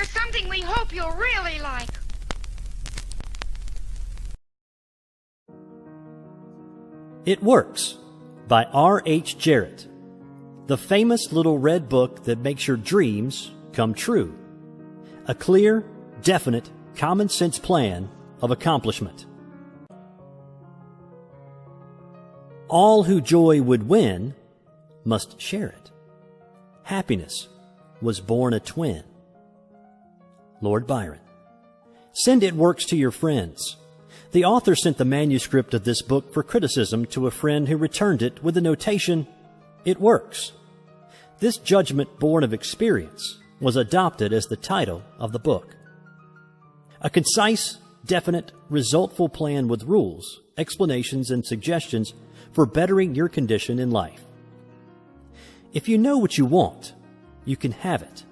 Here's something we hope you'll really like. It Works by R.H. Jarrett, the famous little red book that makes your dreams come true. A clear, definite, common-sense plan of accomplishment. All who joy would win must share it. Happiness was born a twin. Lord Byron. Send It Works to your friends. The author sent the manuscript of this book for criticism to a friend who returned it with the notation, "It works." This judgment born of experience was adopted as the title of the book. A concise, definite, resultful plan with rules, explanations, and suggestions for bettering your condition in life. If you know what you want, you can have it.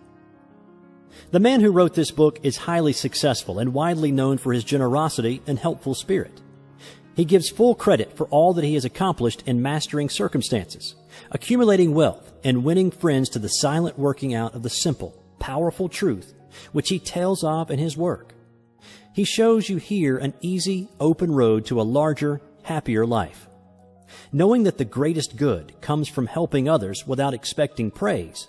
The man who wrote this book is highly successful and widely known for his generosity and helpful spirit. He gives full credit for all that he has accomplished in mastering circumstances, accumulating wealth, and winning friends to the silent working out of the simple, powerful truth which he tells of in his work. He shows you here an easy, open road to a larger, happier life. Knowing that the greatest good comes from helping others without expecting praise,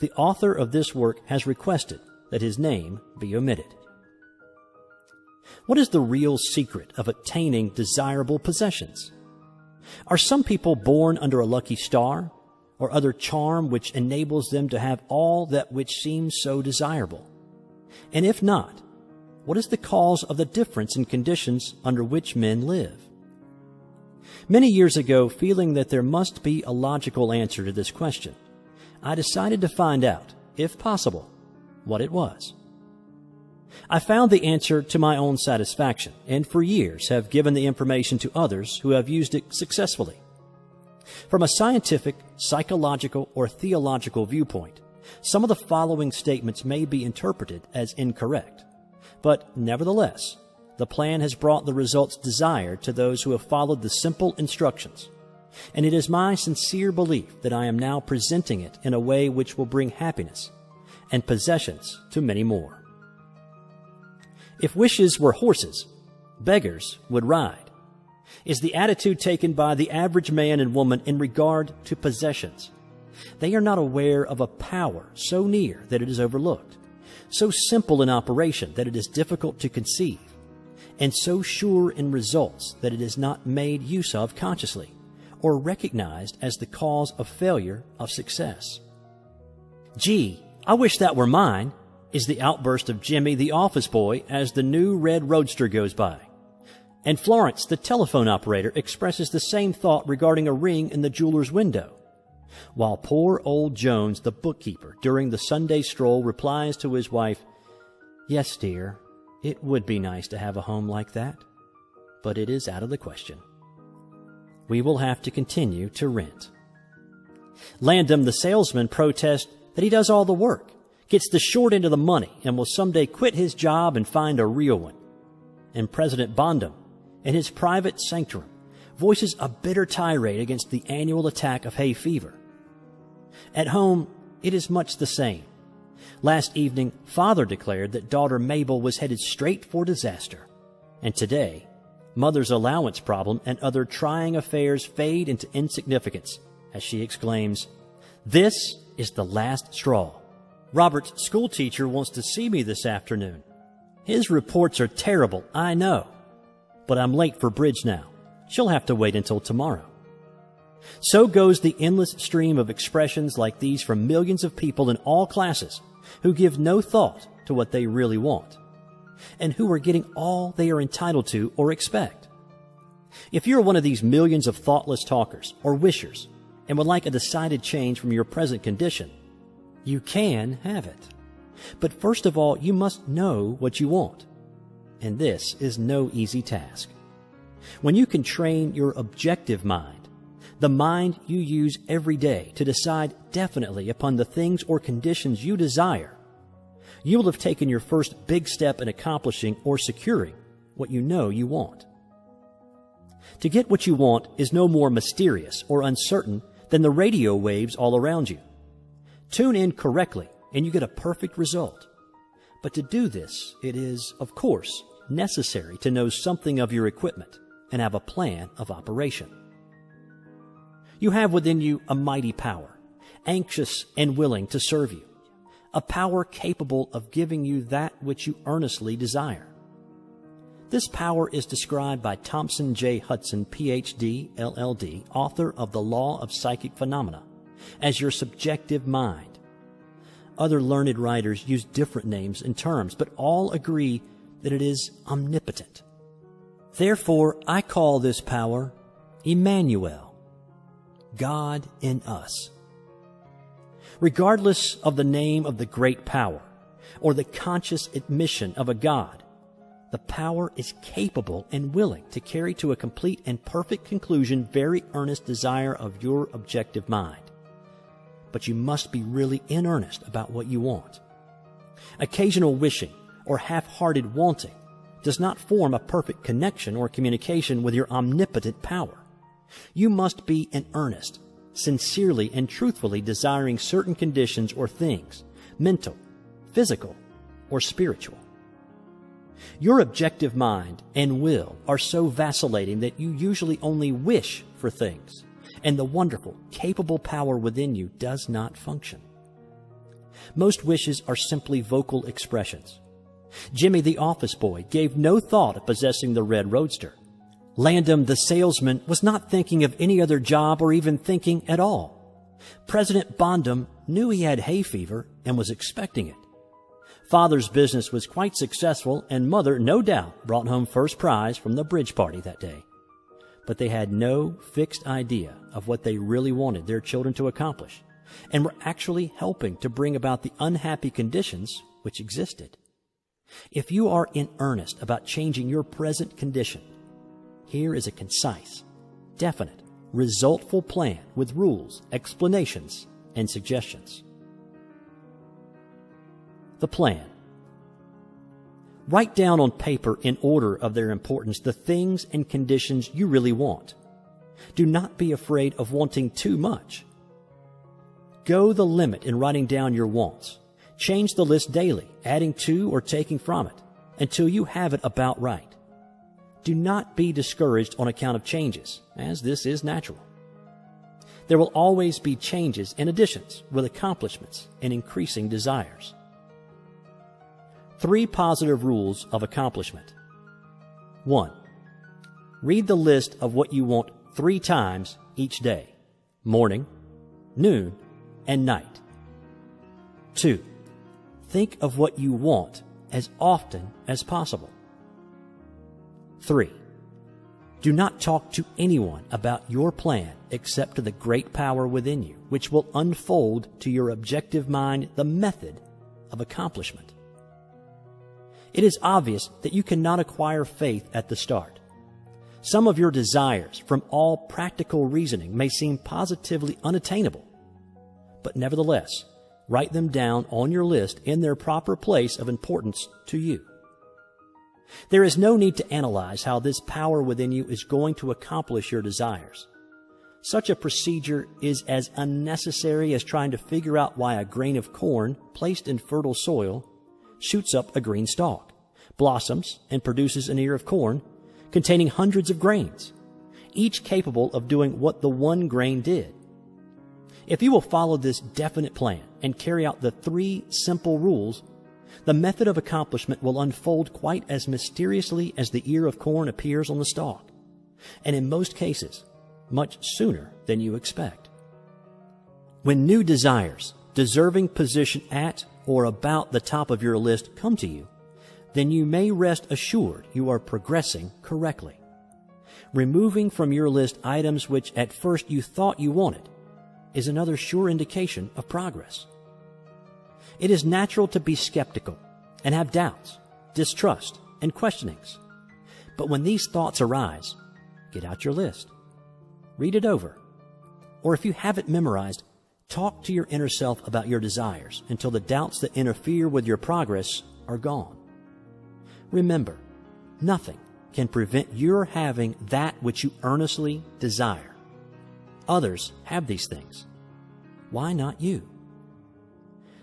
the author of this work has requested that his name be omitted. What is the real secret of attaining desirable possessions? Are some people born under a lucky star, or other charm which enables them to have all that which seems so desirable? And if not, what is the cause of the difference in conditions under which men live? Many years ago, feeling that there must be a logical answer to this question, I decided to find out, if possible, what it was. I found the answer to my own satisfaction, and for years have given the information to others who have used it successfully. From a scientific, psychological, or theological viewpoint, some of the following statements may be interpreted as incorrect, but nevertheless, the plan has brought the results desired to those who have followed the simple instructions, and it is my sincere belief that I am now presenting it in a way which will bring happiness and possessions to many more. If wishes were horses, beggars would ride, is the attitude taken by the average man and woman in regard to possessions. They are not aware of a power so near that it is overlooked, so simple in operation that it is difficult to conceive, and so sure in results that it is not made use of consciously or recognized as the cause of failure of success. "Gee, I wish that were mine," is the outburst of Jimmy, the office boy, as the new red roadster goes by. And Florence, the telephone operator, expresses the same thought regarding a ring in the jeweler's window, while poor old Jones, the bookkeeper, during the Sunday stroll replies to his wife, "Yes, dear, it would be nice to have a home like that, but it is out of the question. We will have to continue to rent." Landum, the salesman, protests that he does all the work, gets the short end of the money, and will someday quit his job and find a real one. And President Bondum, in his private sanctum, voices a bitter tirade against the annual attack of hay fever. At home, it is much the same. Last evening, father declared that daughter Mabel was headed straight for disaster. And today, mother's allowance problem and other trying affairs fade into insignificance as she exclaims, "This is the last straw. Robert's schoolteacher wants to see me this afternoon. His reports are terrible, I know. But I'm late for bridge now. She'll have to wait until tomorrow." So goes the endless stream of expressions like these from millions of people in all classes who give no thought to what they really want, and who are getting all they are entitled to or expect. If you're one of these millions of thoughtless talkers or wishers and would like a decided change from your present condition, you can have it. But first of all, you must know what you want. And this is no easy task. When you can train your objective mind, the mind you use every day to decide definitely upon the things or conditions you desire, you will have taken your first big step in accomplishing or securing what you know you want. To get what you want is no more mysterious or uncertain than the radio waves all around you. Tune in correctly and you get a perfect result. But to do this, it is, of course, necessary to know something of your equipment and have a plan of operation. You have within you a mighty power, anxious and willing to serve you, a power capable of giving you that which you earnestly desire. This power is described by Thompson J. Hudson, Ph.D., LL.D., author of The Law of Psychic Phenomena, as your subjective mind. Other learned writers use different names and terms, but all agree that it is omnipotent. Therefore, I call this power Emmanuel, God in us. Regardless of the name of the great power or the conscious admission of a God, the power is capable and willing to carry to a complete and perfect conclusion very earnest desire of your objective mind. But you must be really in earnest about what you want. Occasional wishing or half-hearted wanting does not form a perfect connection or communication with your omnipotent power. You must be in earnest, sincerely and truthfully desiring certain conditions or things, mental, physical, or spiritual. Your objective mind and will are so vacillating that you usually only wish for things, and the wonderful, capable power within you does not function. Most wishes are simply vocal expressions. Jimmy the office boy gave no thought of possessing the red roadster. Landon the salesman was not thinking of any other job or even thinking at all. President Bondum knew he had hay fever and was expecting it. Father's business was quite successful, and Mother, no doubt, brought home first prize from the bridge party that day. But they had no fixed idea of what they really wanted their children to accomplish, and were actually helping to bring about the unhappy conditions which existed. If you are in earnest about changing your present condition, here is a concise, definite, resultful plan with rules, explanations, and suggestions. The plan. Write down on paper in order of their importance the things and conditions you really want. Do not be afraid of wanting too much. Go the limit in writing down your wants. Change the list daily, adding to or taking from it, until you have it about right. Do not be discouraged on account of changes, as this is natural. There will always be changes and additions with accomplishments and increasing desires. 3 positive rules of accomplishment. 1. Read the list of what you want 3 times each day, morning, noon, and night. 2. Think of what you want as often as possible. 3. Do not talk to anyone about your plan except to the great power within you, which will unfold to your objective mind the method of accomplishment. It is obvious that you cannot acquire faith at the start. Some of your desires, from all practical reasoning, may seem positively unattainable. But nevertheless, write them down on your list in their proper place of importance to you. There is no need to analyze how this power within you is going to accomplish your desires. Such a procedure is as unnecessary as trying to figure out why a grain of corn placed in fertile soil shoots up a green stalk, blossoms, and produces an ear of corn containing hundreds of grains, each capable of doing what the one grain did. If you will follow this definite plan and carry out the 3 simple rules, the method of accomplishment will unfold quite as mysteriously as the ear of corn appears on the stalk, and in most cases, much sooner than you expect. When new desires, deserving position at or about the top of your list come to you, then you may rest assured you are progressing correctly. Removing from your list items which at first you thought you wanted is another sure indication of progress. It is natural to be skeptical and have doubts, distrust, and questionings. But when these thoughts arise, get out your list. Read it over. Or if you have it memorized, talk to your inner self about your desires until the doubts that interfere with your progress are gone. Remember, nothing can prevent your having that which you earnestly desire. Others have these things. Why not you?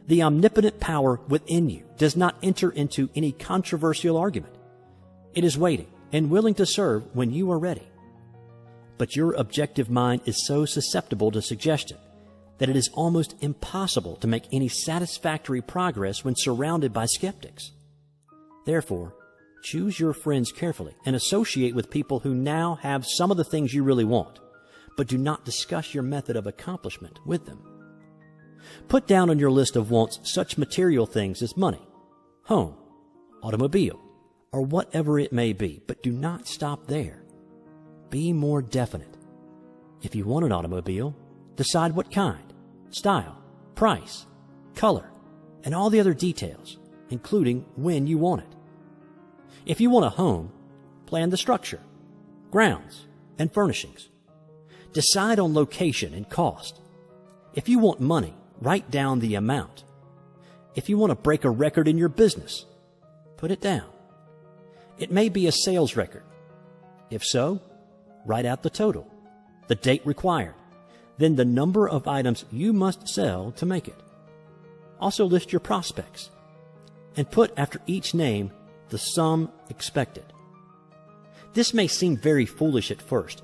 The omnipotent power within you does not enter into any controversial argument. It is waiting and willing to serve when you are ready. But your objective mind is so susceptible to suggestion that it is almost impossible to make any satisfactory progress when surrounded by skeptics. Therefore, choose your friends carefully and associate with people who now have some of the things you really want, but do not discuss your method of accomplishment with them. Put down on your list of wants such material things as money, home, automobile, or whatever it may be, but do not stop there. Be more definite. If you want an automobile, decide what kind, style, price, color, and all the other details, including when you want it. If you want a home, plan the structure, grounds, and furnishings. Decide on location and cost. If you want money, write down the amount. If you want to break a record in your business, put it down. It may be a sales record. If so, write out the total, the date required, then the number of items you must sell to make it. Also list your prospects and put after each name the sum expected. This may seem very foolish at first,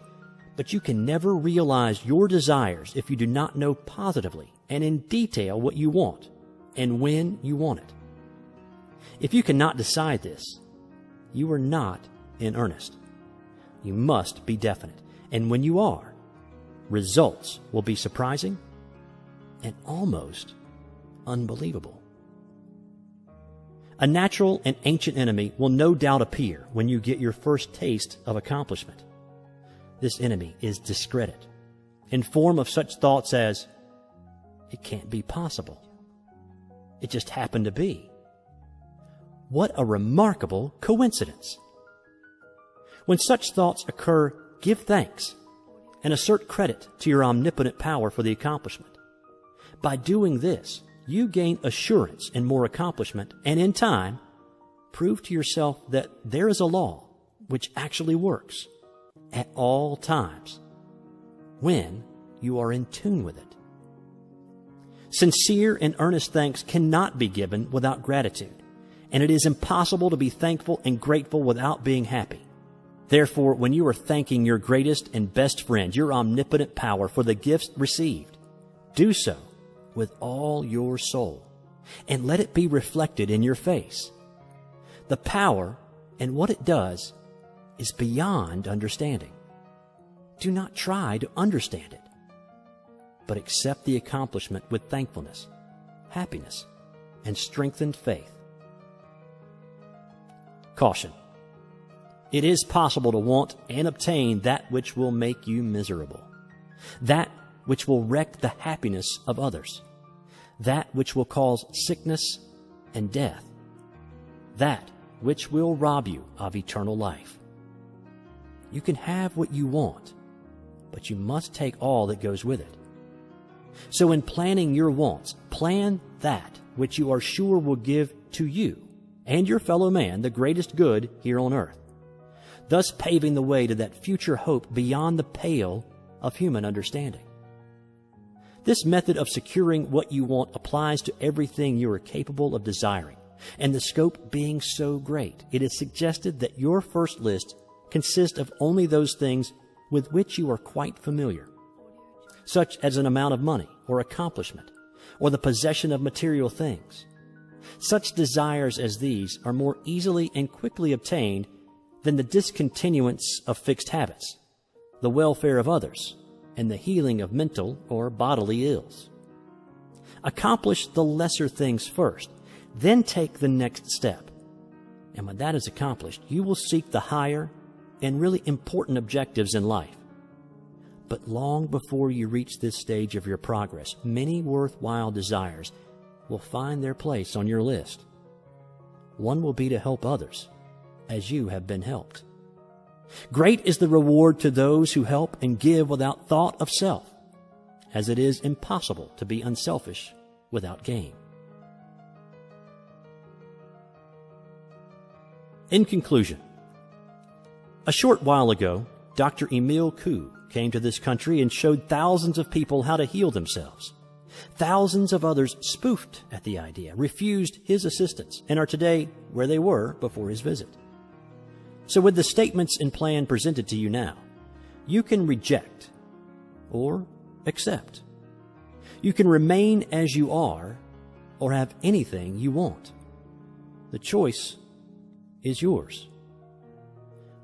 but you can never realize your desires if you do not know positively and in detail what you want and when you want it. If you cannot decide this, you are not in earnest. You must be definite, and when you are, results will be surprising and almost unbelievable. A natural and ancient enemy will no doubt appear when you get your first taste of accomplishment. This enemy is discredit, in form of such thoughts as, it can't be possible. It just happened to be. What a remarkable coincidence. When such thoughts occur, give thanks and assert credit to your omnipotent power for the accomplishment. By doing this, you gain assurance and more accomplishment, and in time, prove to yourself that there is a law which actually works at all times when you are in tune with it. Sincere and earnest thanks cannot be given without gratitude, and it is impossible to be thankful and grateful without being happy. Therefore, when you are thanking your greatest and best friend, your omnipotent power, for the gifts received, do so with all your soul, and let it be reflected in your face. The power and what it does is beyond understanding. Do not try to understand it, but accept the accomplishment with thankfulness, happiness, and strengthened faith. Caution. It is possible to want and obtain that which will make you miserable, that which will wreck the happiness of others, that which will cause sickness and death, that which will rob you of eternal life. You can have what you want, but you must take all that goes with it. So in planning your wants, plan that which you are sure will give to you and your fellow man the greatest good here on earth, thus paving the way to that future hope beyond the pale of human understanding. This method of securing what you want applies to everything you are capable of desiring, and the scope being so great, it is suggested that your first list consist of only those things with which you are quite familiar, such as an amount of money or accomplishment, or the possession of material things. Such desires as these are more easily and quickly obtained than the discontinuance of fixed habits, the welfare of others, and the healing of mental or bodily ills. Accomplish the lesser things first, then take the next step. And when that is accomplished, you will seek the higher and really important objectives in life. But long before you reach this stage of your progress, many worthwhile desires will find their place on your list. One will be to help others as you have been helped. Great is the reward to those who help and give without thought of self, as it is impossible to be unselfish without gain. In conclusion, a short while ago, Dr. Emile Coué came to this country and showed thousands of people how to heal themselves. Thousands of others spoofed at the idea, refused his assistance, and are today where they were before his visit. So with the statements and plan presented to you now, you can reject or accept. You can remain as you are or have anything you want. The choice is yours.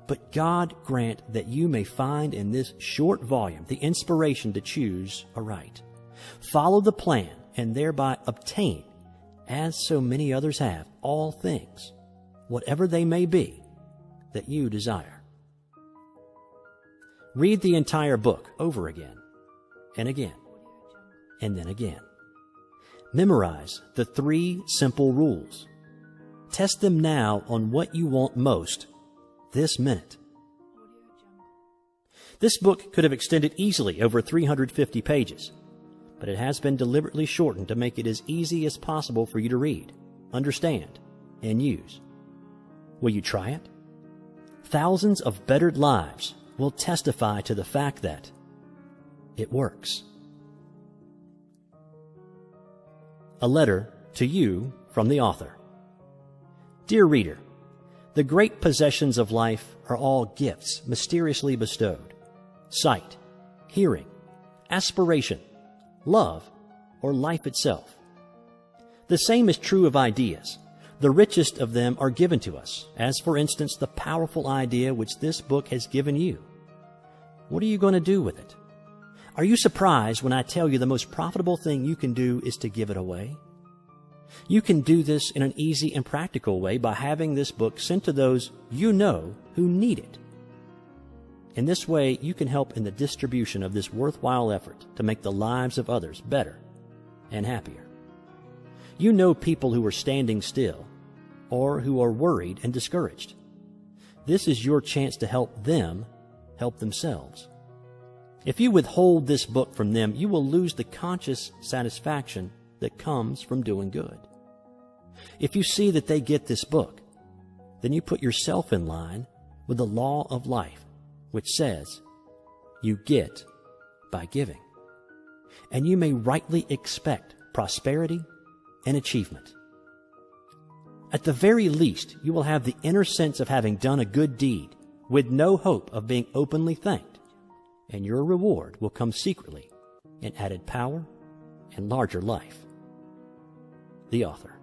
But God grant that you may find in this short volume the inspiration to choose aright. Follow the plan and thereby obtain, as so many others have, all things, whatever they may be, that you desire. Read the entire book over again and again and then again. Memorize the 3 simple rules. Test them now on what you want most this minute. This book could have extended easily over 350 pages, but it has been deliberately shortened to make it as easy as possible for you to read, understand, and use. Will you try it? Thousands of bettered lives will testify to the fact that it works. A letter to you from the author. Dear reader, the great possessions of life are all gifts mysteriously bestowed. Sight, hearing, aspiration, love, or life itself. The same is true of ideas. The richest of them are given to us, as for instance the powerful idea which this book has given you. What are you going to do with it? Are you surprised when I tell you the most profitable thing you can do is to give it away? You can do this in an easy and practical way by having this book sent to those you know who need it. In this way, you can help in the distribution of this worthwhile effort to make the lives of others better and happier. You know people who are standing still or who are worried and discouraged. This is your chance to help them help themselves. If you withhold this book from them, you will lose the conscious satisfaction that comes from doing good. If you see that they get this book, then you put yourself in line with the law of life, which says, you get by giving. And you may rightly expect prosperity and achievement. At the very least, you will have the inner sense of having done a good deed with no hope of being openly thanked, and your reward will come secretly in added power and larger life. The author.